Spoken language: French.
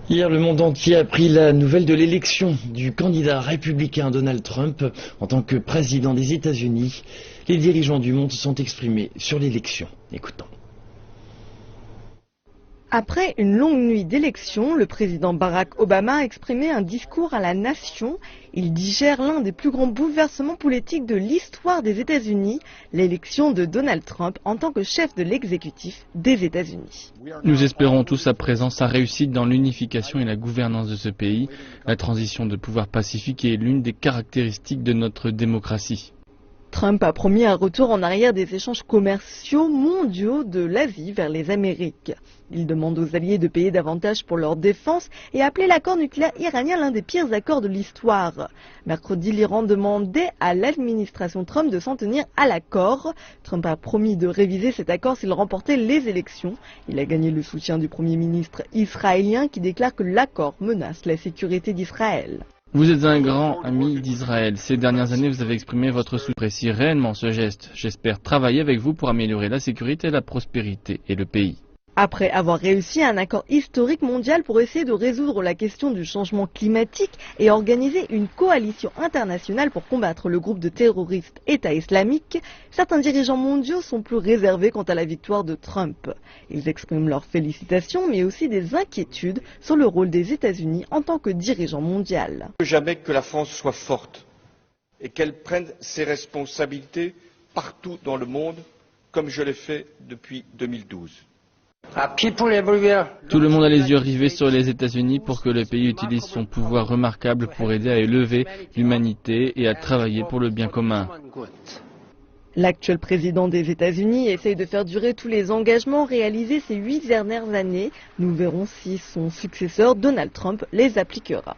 Hier, le monde entier a appris la nouvelle de l'élection du candidat républicain Donald Trump en tant que président des États-Unis. Les dirigeants du monde se sont exprimés sur l'élection. Écoutons. Après une longue nuit d'élection, le président Barack Obama a exprimé un discours à la nation. Il digère l'un des plus grands bouleversements politiques de l'histoire des États-Unis, l'élection de Donald Trump en tant que chef de l'exécutif des États-Unis. Nous espérons tous à présent sa réussite dans l'unification et la gouvernance de ce pays. La transition de pouvoir pacifique est l'une des caractéristiques de notre démocratie. Trump a promis un retour en arrière des échanges commerciaux mondiaux de l'Asie vers les Amériques. Il demande aux alliés de payer davantage pour leur défense et a appelé l'accord nucléaire iranien l'un des pires accords de l'histoire. Mercredi, l'Iran demandait à l'administration Trump de s'en tenir à l'accord. Trump a promis de réviser cet accord s'il remportait les élections. Il a gagné le soutien du Premier ministre israélien qui déclare que l'accord menace la sécurité d'Israël. Vous êtes un grand ami d'Israël. Ces dernières années, vous avez exprimé votre soutien. J'apprécie réellement ce geste. J'espère travailler avec vous pour améliorer la sécurité, la prospérité et le pays. Après avoir réussi un accord historique mondial pour essayer de résoudre la question du changement climatique et organiser une coalition internationale pour combattre le groupe de terroristes État islamique, certains dirigeants mondiaux sont plus réservés quant à la victoire de Trump. Ils expriment leurs félicitations mais aussi des inquiétudes sur le rôle des États-Unis en tant que dirigeant mondial. Jamais que la France soit forte et qu'elle prenne ses responsabilités partout dans le monde, comme je l'ai fait depuis 2012. Tout le monde a les yeux rivés sur les États-Unis pour que le pays utilise son pouvoir remarquable pour aider à élever l'humanité et à travailler pour le bien commun. L'actuel président des États-Unis essaye de faire durer tous les engagements réalisés ces 8 dernières années. Nous verrons si son successeur, Donald Trump, les appliquera.